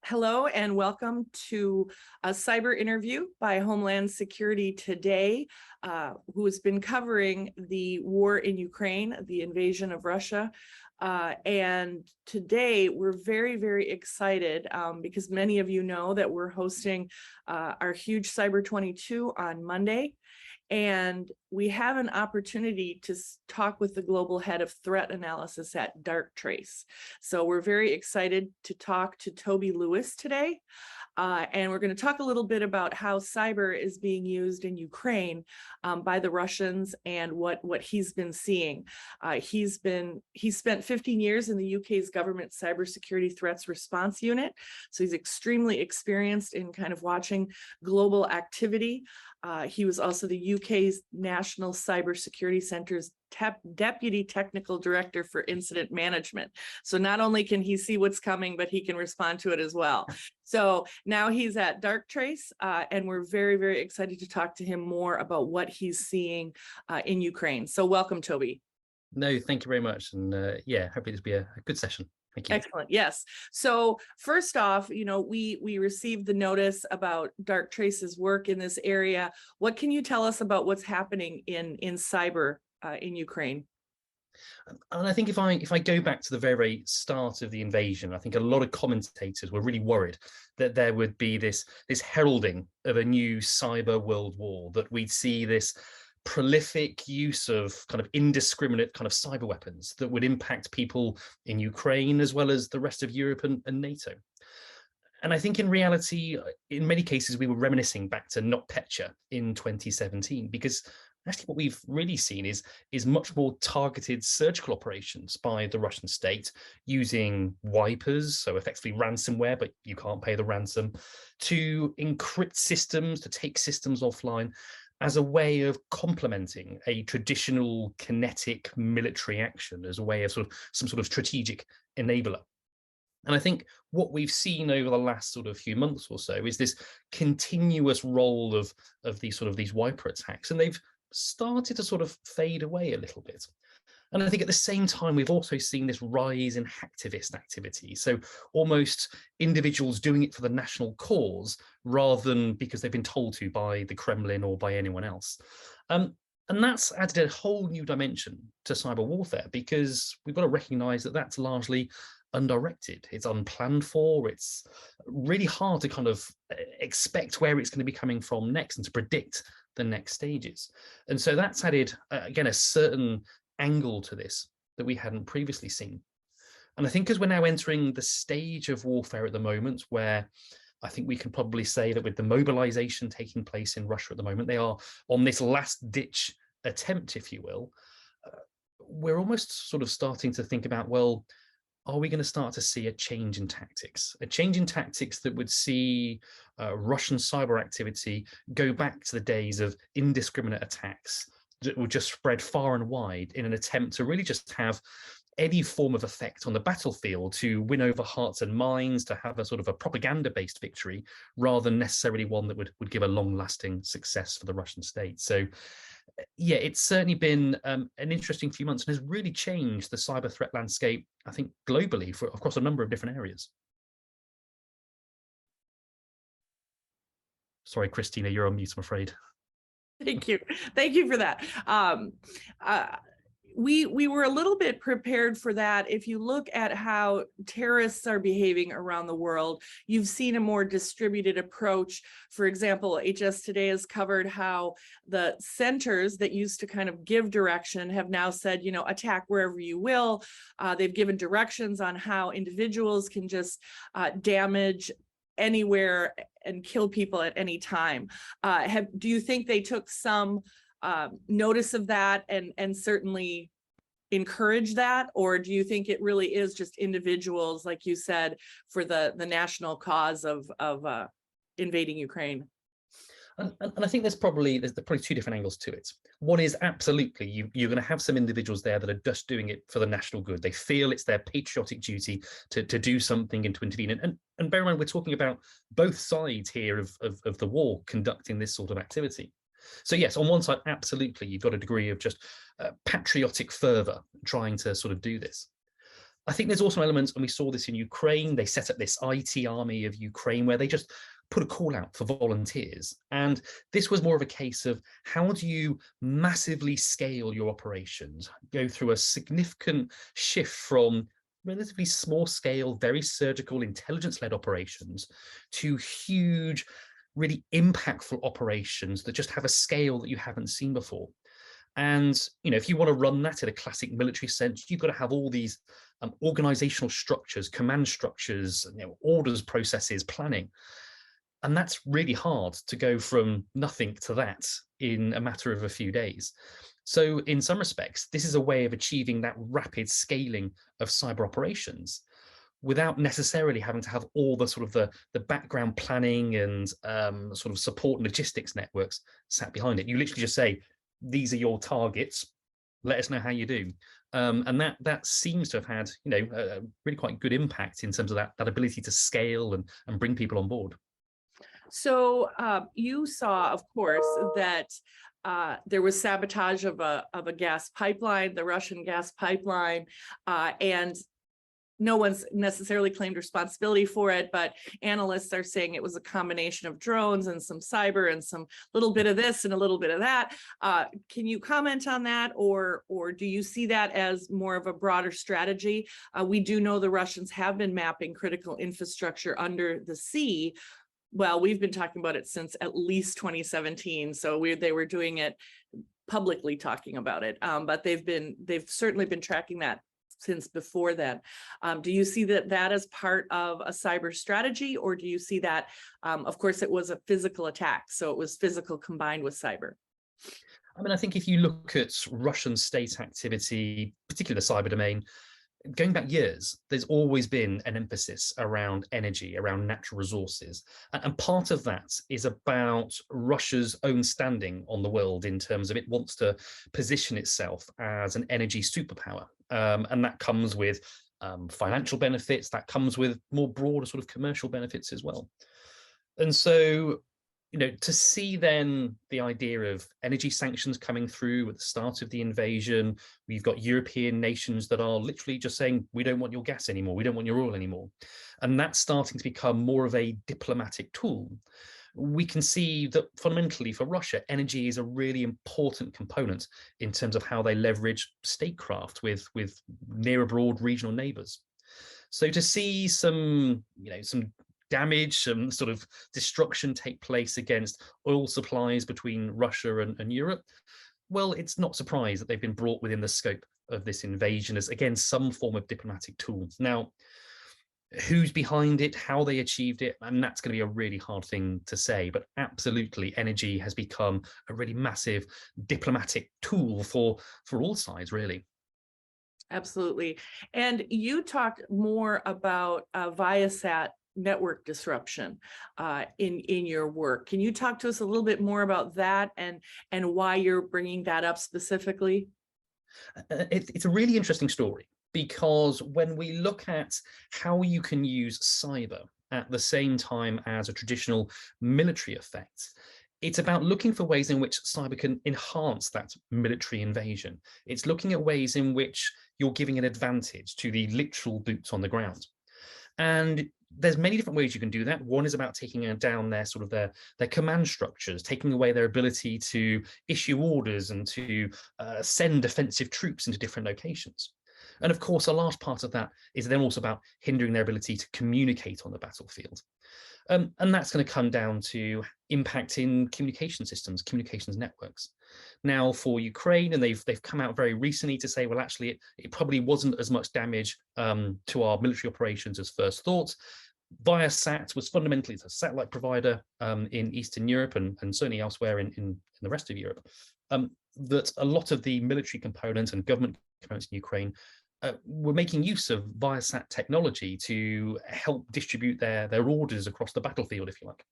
Hello and welcome to a cyber interview by Homeland Security Today, who has been covering the war in Ukraine, the invasion of Russia. And today we're very, very excited because many of you know that we're hosting our huge Cyber 22 on Monday. And we have an opportunity to talk with the global head of threat analysis at Darktrace. So we're very excited to talk to Toby Lewis today. And we're going to talk a little bit about how cyber is being used in Ukraine by the Russians and what he's been seeing. He spent 15 years in the UK's government cybersecurity threats response unit. So he's extremely experienced in kind of watching global activity. He was also the UK's National Cybersecurity Center's Deputy Technical Director for Incident Management. So not only can he see what's coming, but he can respond to it as well. So now he's at Darktrace, and we're very, very excited to talk to him more about what he's seeing in Ukraine. So welcome, Toby. No, thank you very much. And yeah, hopefully this will be a good session. Thank you. Excellent. Yes. So first off, we received the notice about Darktrace's work in this area. What can you tell us about what's happening in cyber in Ukraine? And I think if I go back to the very start of the invasion, I think a lot of commentators were really worried that there would be this heralding of a new cyber world war, that we'd see this prolific use of kind of indiscriminate kind of cyber weapons that would impact people in Ukraine as well as the rest of Europe and NATO. And I think in reality, in many cases, we were reminiscing back to NotPetya in 2017, because actually what we've really seen is much more targeted surgical operations by the Russian state using wipers, so effectively ransomware, but you can't pay the ransom, to encrypt systems, to take systems offline, as a way of complementing a traditional kinetic military action, as a way of some sort of strategic enabler. And I think what we've seen over the last sort of few months or so is this continuous role of these wiper attacks, and they've started to sort of fade away a little bit. And I think at the same time, we've also seen this rise in hacktivist activity. So almost individuals doing it for the national cause rather than because they've been told to by the Kremlin or by anyone else. And that's added a whole new dimension to cyber warfare, because we've got to recognize that that's largely undirected. It's unplanned for. It's really hard to kind of expect where it's going to be coming from next and to predict the next stages. And so that's added, again, a certain angle to this that we hadn't previously seen. And I think as we're now entering the stage of warfare at the moment, where I think we can probably say that with the mobilization taking place in Russia at the moment, they are on this last ditch attempt, if you will, we're almost sort of starting to think about, well, are we going to start to see a change in tactics that would see Russian cyber activity go back to the days of indiscriminate attacks that will just spread far and wide in an attempt to really just have any form of effect on the battlefield, to win over hearts and minds, to have a sort of a propaganda-based victory, rather than necessarily one that would give a long-lasting success for the Russian state. So yeah, it's certainly been an interesting few months and has really changed the cyber threat landscape, I think, globally across a number of different areas. Sorry, Christina, you're on mute, I'm afraid. Thank you. Thank you for that. We were a little bit prepared for that. If you look at how terrorists are behaving around the world, you've seen a more distributed approach. For example, HSToday has covered how the centers that used to kind of give direction have now said, attack wherever you will. They've given directions on how individuals can just damage anywhere and kill people at any time. Do you think they took some notice of that and certainly encourage that, or do you think it really is just individuals, like you said, for the national cause of invading Ukraine? And I think there's probably two different angles to it. One is absolutely you're going to have some individuals there that are just doing it for the national good. They feel it's their patriotic duty to do something and to intervene. And bear in mind, we're talking about both sides here of the war conducting this sort of activity. So yes, on one side, absolutely, you've got a degree of just patriotic fervor trying to sort of do this. I think there's also elements, and we saw this in Ukraine, they set up this IT army of Ukraine where they just put a call out for volunteers. And this was more of a case of how do you massively scale your operations, go through a significant shift from relatively small scale, very surgical, intelligence-led operations to huge, really impactful operations that just have a scale that you haven't seen before. And, you know, if you want to run that in a classic military sense, you've got to have all these organizational structures, command structures, you know, orders, processes, planning. And that's really hard to go from nothing to that in a matter of a few days. So in some respects, this is a way of achieving that rapid scaling of cyber operations without necessarily having to have all the sort of the background planning and sort of support and logistics networks sat behind it. You literally just say, these are your targets, let us know how you do. And that seems to have had, you know, a really quite good impact in terms of that ability to scale and bring people on board. So you saw, of course, that there was sabotage of a gas pipeline, the Russian gas pipeline, and no one's necessarily claimed responsibility for it, but analysts are saying it was a combination of drones and some cyber and some little bit of this and a little bit of that. Can you comment on that, or do you see that as more of a broader strategy? We do know the Russians have been mapping critical infrastructure under the sea. Well, we've been talking about it since at least 2017. So they were doing it publicly, talking about it, but they've certainly been tracking that since before then. Do you see that as part of a cyber strategy, or do you see that, of course, it was a physical attack, so it was physical combined with cyber? I mean, I think if you look at Russian state activity, particularly the cyber domain, going back years, there's always been an emphasis around energy, around natural resources. And part of that is about Russia's own standing on the world in terms of it wants to position itself as an energy superpower. And that comes with financial benefits, that comes with more broader sort of commercial benefits as well. And so, you know, to see then the idea of energy sanctions coming through at the start of the invasion, we've got European nations that are literally just saying, we don't want your gas anymore, we don't want your oil anymore. And that's starting to become more of a diplomatic tool. We can see that fundamentally for Russia, energy is a really important component in terms of how they leverage statecraft with near abroad regional neighbors. So to see some, you know, some damage, some sort of destruction take place against oil supplies between Russia and Europe, well, it's not surprised that they've been brought within the scope of this invasion as, again, some form of diplomatic tool. Now, who's behind it, how they achieved it, and that's going to be a really hard thing to say, but absolutely energy has become a really massive diplomatic tool for all sides, really. Absolutely. And you talked more about ViaSat network disruption in your work. Can you talk to us a little bit more about that and why you're bringing that up specifically? It's a really interesting story, because when we look at how you can use cyber at the same time as a traditional military effect, it's about looking for ways in which cyber can enhance that military invasion. It's looking at ways in which you're giving an advantage to the literal boots on the ground. And there's many different ways you can do that. One is about taking down their sort of their command structures, taking away their ability to issue orders and to send defensive troops into different locations. And of course, a large part of that is then also about hindering their ability to communicate on the battlefield. And that's going to come down to impacting communication systems, communications networks. Now for Ukraine, and they've come out very recently to say, well, actually, it probably wasn't as much damage to our military operations as first thought. ViaSat was fundamentally a satellite provider in Eastern Europe and certainly elsewhere in the rest of Europe. That a lot of the military components and government components in Ukraine were making use of ViaSat technology to help distribute their orders across the battlefield, if you like.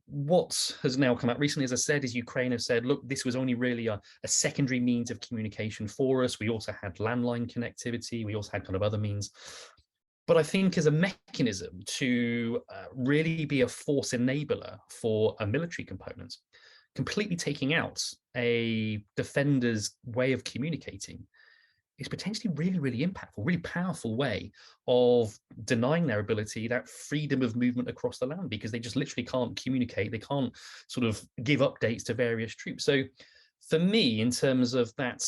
What has now come out recently, as I said, is Ukraine have said, look, this was only really a secondary means of communication for us. We also had landline connectivity. We also had kind of other means. But I think as a mechanism to really be a force enabler for a military component, completely taking out a defender's way of communicating is potentially really, really impactful, really powerful way of denying their ability, that freedom of movement across the land, because they just literally can't communicate. They can't sort of give updates to various troops. So for me, in terms of that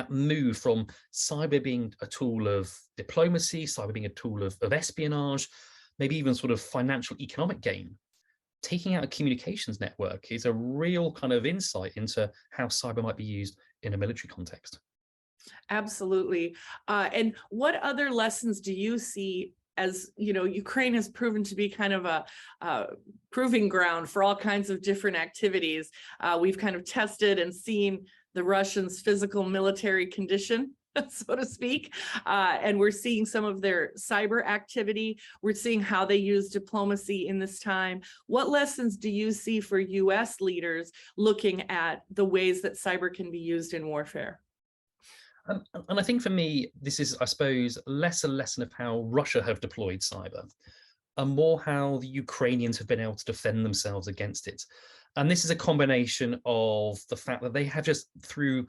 move from cyber being a tool of diplomacy, cyber being a tool of espionage, maybe even sort of financial economic gain, taking out a communications network is a real kind of insight into how cyber might be used in a military context. Absolutely. And what other lessons do you see? As you know, Ukraine has proven to be kind of a proving ground for all kinds of different activities. We've kind of tested and seen the Russians' physical military condition, so to speak, and we're seeing some of their cyber activity. We're seeing how they use diplomacy in this time. What lessons do you see for US leaders looking at the ways that cyber can be used in warfare? And I think for me, this is, I suppose, less a lesson of how Russia have deployed cyber, and more how the Ukrainians have been able to defend themselves against it. And this is a combination of the fact that they have just, through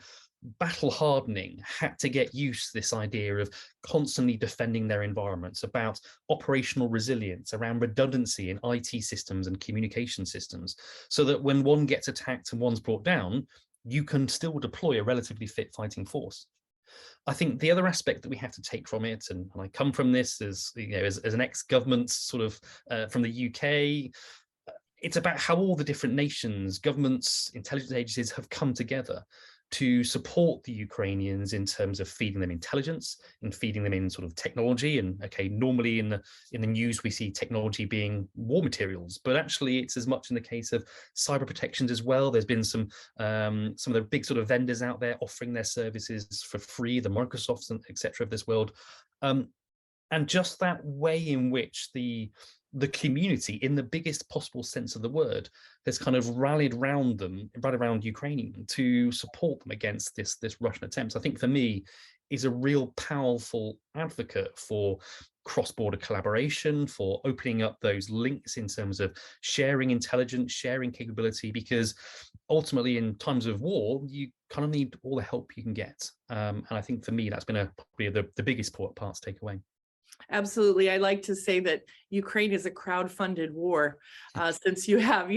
battle hardening, had to get used to this idea of constantly defending their environments, about operational resilience, around redundancy in IT systems and communication systems, so that when one gets attacked and one's brought down, you can still deploy a relatively fit fighting force. I think the other aspect that we have to take from it, and I come from this as, you know, as an ex-government sort of from the UK, it's about how all the different nations, governments, intelligence agencies have come together to support the Ukrainians in terms of feeding them intelligence and feeding them in sort of technology. And okay, normally in the news we see technology being war materials, but actually it's as much in the case of cyber protections as well. There's been some of the big sort of vendors out there offering their services for free, the Microsofts and etc. of this world, and just that way in which the community, in the biggest possible sense of the word, has kind of rallied around Ukraine to support them against this Russian attempt, I think for me is a real powerful advocate for cross-border collaboration, for opening up those links in terms of sharing intelligence, sharing capability, because ultimately in times of war, you kind of need all the help you can get. And I think for me, that's been probably the biggest part to take away. Absolutely. I like to say that Ukraine is a crowd-funded war, since you have,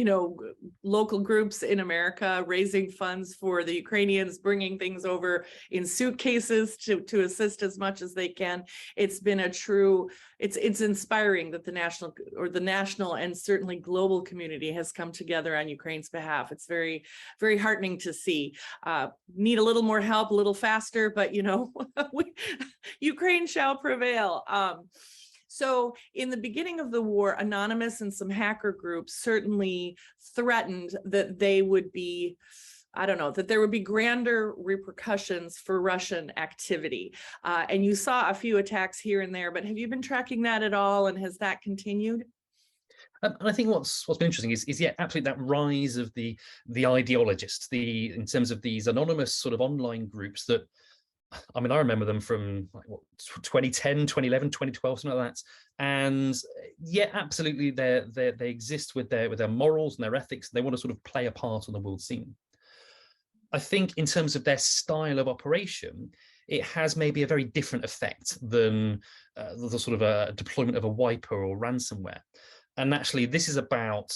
local groups in America raising funds for the Ukrainians, bringing things over in suitcases to assist as much as they can. It's been it's inspiring that the national and certainly global community has come together on Ukraine's behalf. It's very, very heartening to see. Need a little more help, a little faster, but Ukraine shall prevail. So in the beginning of the war, Anonymous and some hacker groups certainly threatened that they would be, that there would be grander repercussions for Russian activity. And you saw a few attacks here and there, but have you been tracking that at all? And has that continued? And I think what's been interesting is yeah, absolutely that rise of the ideologists, in terms of these anonymous sort of online groups that, I mean, I remember them from like 2010, 2011, 2012, something like that. And yeah, absolutely, they exist with their morals and their ethics. And they want to sort of play a part on the world scene. I think in terms of their style of operation, it has maybe a very different effect than the sort of a deployment of a wiper or ransomware. And actually, this is about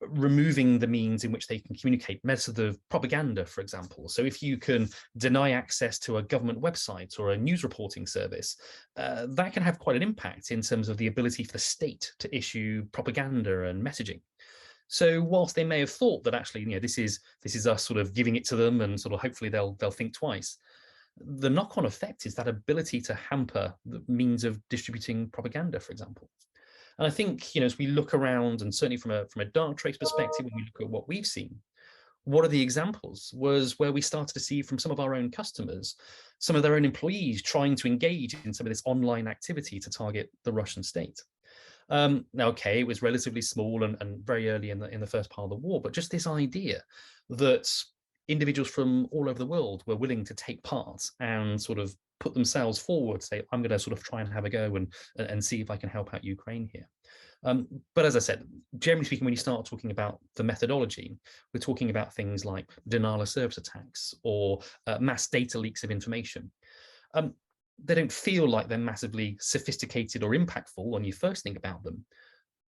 removing the means in which they can communicate, methods of propaganda, for example. So if you can deny access to a government website or a news reporting service, that can have quite an impact in terms of the ability for the state to issue propaganda and messaging. So whilst they may have thought that actually, this is us sort of giving it to them and sort of hopefully they'll think twice, the knock-on effect is that ability to hamper the means of distributing propaganda, for example. And I think, as we look around, and certainly from a Darktrace perspective, when we look at what we've seen, one of the examples was where we started to see from some of our own customers, some of their own employees trying to engage in some of this online activity to target the Russian state. Now, okay, it was relatively small and very early in the first part of the war, but just this idea that individuals from all over the world were willing to take part and sort of put themselves forward, say, I'm going to sort of try and have a go and see if I can help out Ukraine here. But as I said, generally speaking, when you start talking about the methodology, we're talking about things like denial of service attacks or mass data leaks of information. They don't feel like they're massively sophisticated or impactful when you first think about them,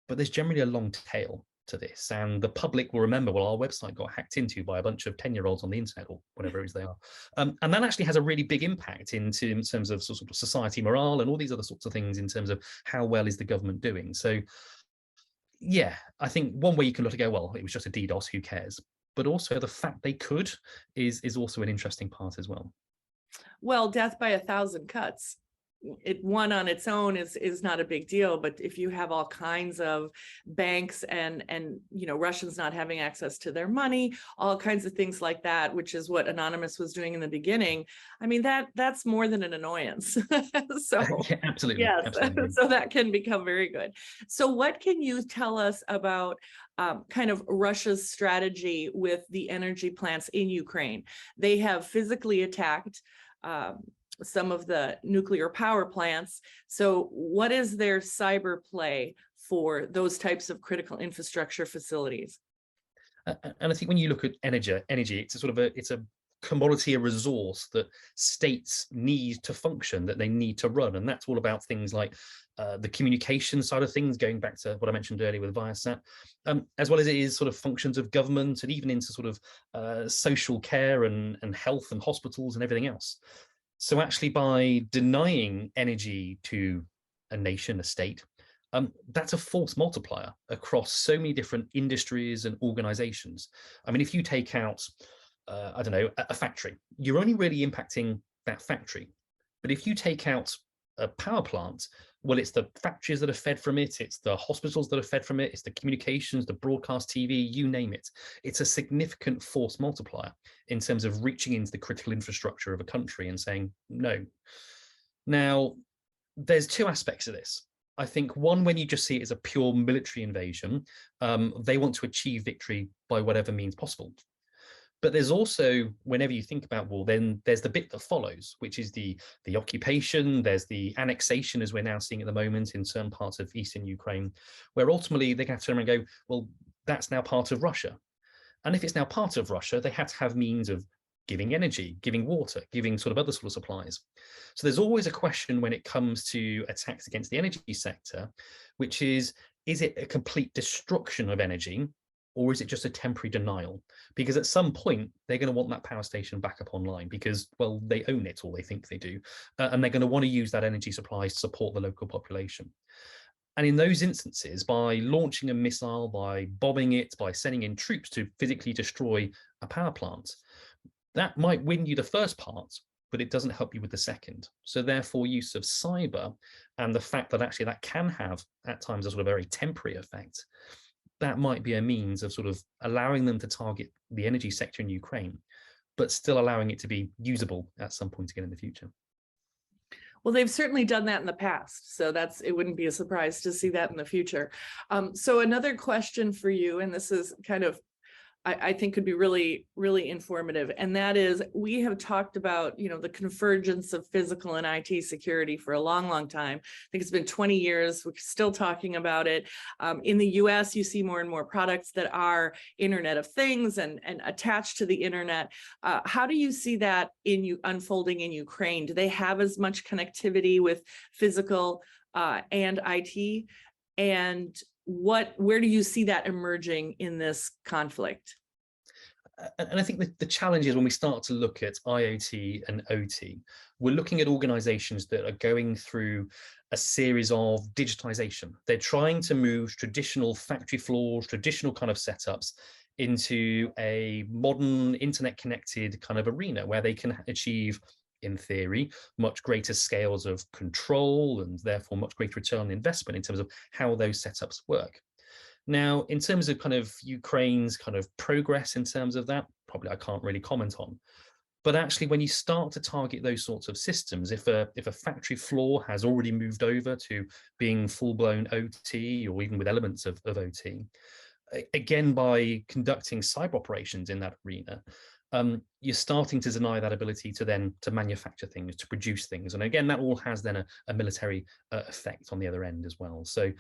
but there's generally a long tail to this, and the public will remember, well, our website got hacked into by a bunch of 10-year-olds on the internet, or whatever it is they are, and that actually has a really big impact in terms of sort of society morale and all these other sorts of things in terms of how well is the government doing. So yeah, I think one way you can look at go, well, it was just a DDoS, who cares? But also the fact they could is also an interesting part as well. Well, death by 1,000 cuts. One on its own is not a big deal, but if you have all kinds of banks and Russians not having access to their money, all kinds of things like that, which is what Anonymous was doing in the beginning, I mean, that's more than an annoyance. So yeah, absolutely, yes, absolutely. so that can become very good. So what can you tell us about kind of Russia's strategy with the energy plants in Ukraine? They have physically attacked some of the nuclear power plants. So what is their cyber play for those types of critical infrastructure facilities? And I think when you look at energy, it's a sort of it's a commodity, a resource that states need to function, that they need to run. And that's all about things like the communication side of things, going back to what I mentioned earlier with ViaSat, as well as it is sort of functions of government and even into sort of social care and health and hospitals and everything else. So actually, by denying energy to a nation, a state, that's a force multiplier across so many different industries and organizations. I mean, if you take out, I don't know, a factory, you're only really impacting that factory. But if you take out a power plant, well, it's the factories that are fed from it, it's the hospitals that are fed from it, it's the communications, the broadcast TV, you name it. It's a significant force multiplier in terms of reaching into the critical infrastructure of a country and saying no. Now, there's two aspects of this. I think one, when you just see it as a pure military invasion, they want to achieve victory by whatever means possible. But there's also, whenever you think about war, then there's the bit that follows, which is the occupation, there's the annexation, as we're now seeing at the moment in certain parts of eastern Ukraine, where ultimately they have to turn around and go, well, that's now part of Russia. And if it's now part of Russia, they have to have means of giving energy, giving water, giving sort of other sort of supplies. So there's always a question when it comes to attacks against the energy sector, which is it a complete destruction of energy, or is it just a temporary denial? Because at some point, they're going to want that power station back up online because, well, they own it, or they think they do. And they're going to want to use that energy supply to support the local population. And in those instances, by launching a missile, by bombing it, by sending in troops to physically destroy a power plant, that might win you the first part, but it doesn't help you with the second. So therefore, use of cyber and the fact that actually that can have at times a sort of very temporary effect, that might be a means of sort of allowing them to target the energy sector in Ukraine, but still allowing it to be usable at some point again in the future. Well, they've certainly done that in the past, so it wouldn't be a surprise to see that in the future. So another question for you, and this is kind of, I think could be really, really informative. And that is, we have talked about, the convergence of physical and IT security for a long, long time. I think it's been 20 years. We're still talking about it. In the US, you see more and more products that are Internet of Things and attached to the internet. How do you see that unfolding in Ukraine? Do they have as much connectivity with physical and IT? And where do you see that emerging in this conflict? And I think the challenge is when we start to look at IoT and OT, we're looking at organizations that are going through a series of digitization. They're trying to move traditional factory floors, traditional kind of setups into a modern internet connected kind of arena where they can achieve, in theory, much greater scales of control and therefore much greater return on investment in terms of how those setups work. Now, in terms of kind of Ukraine's kind of progress in terms of that, probably I can't really comment on. But actually, when you start to target those sorts of systems, if a factory floor has already moved over to being full-blown OT or even with elements of OT, again, by conducting cyber operations in that arena, you're starting to deny that ability to manufacture things, to produce things. And again, that all has then a military effect on the other end as well. So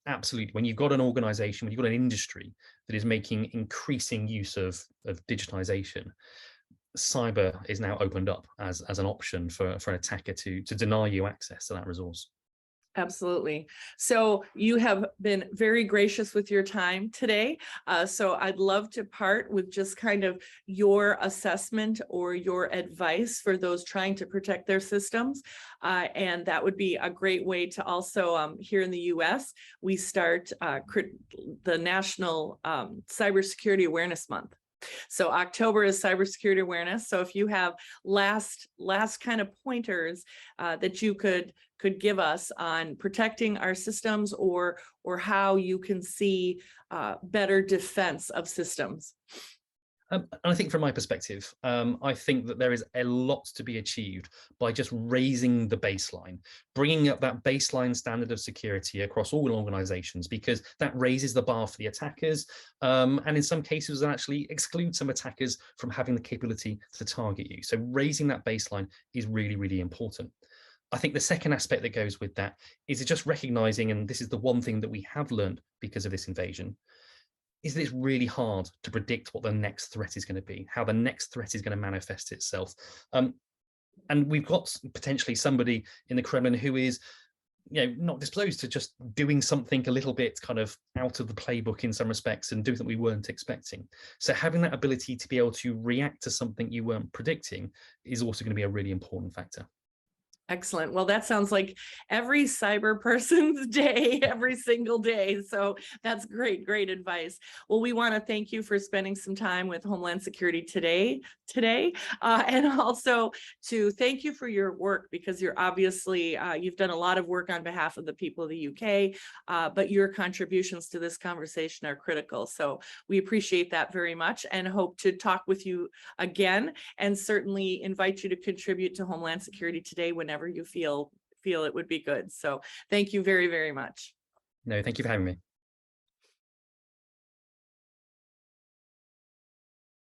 absolutely, when you've got an organization, when you've got an industry that is making increasing use of digitization, cyber is now opened up as an option for an attacker to deny you access to that resource. Absolutely. So you have been very gracious with your time today. So I'd love to part with just kind of your assessment or your advice for those trying to protect their systems. And that would be a great way to also, here in the US, we start the National Cybersecurity Awareness Month. So October is cybersecurity awareness. So if you have last kind of pointers that you could give us on protecting our systems, or how you can see better defense of systems. And I think from my perspective, I think that there is a lot to be achieved by just raising the baseline, bringing up that baseline standard of security across all organizations, because that raises the bar for the attackers. And in some cases, actually excludes some attackers from having the capability to target you. So raising that baseline is really, really important. I think the second aspect that goes with that is just recognizing, and this is the one thing that we have learned because of this invasion, is that it's really hard to predict what the next threat is going to be, how the next threat is going to manifest itself. And we've got potentially somebody in the Kremlin who is, not disposed to just doing something a little bit kind of out of the playbook in some respects and do something we weren't expecting. So having that ability to be able to react to something you weren't predicting is also going to be a really important factor. Excellent. Well, that sounds like every cyber person's day, every single day. So that's great advice. Well, we want to thank you for spending some time with Homeland Security today, and also to thank you for your work, because you're obviously, you've done a lot of work on behalf of the people of the UK, but your contributions to this conversation are critical. So we appreciate that very much and hope to talk with you again, and certainly invite you to contribute to Homeland Security Today whenever you feel it would be good. So thank you very, very much. No, thank you for having me.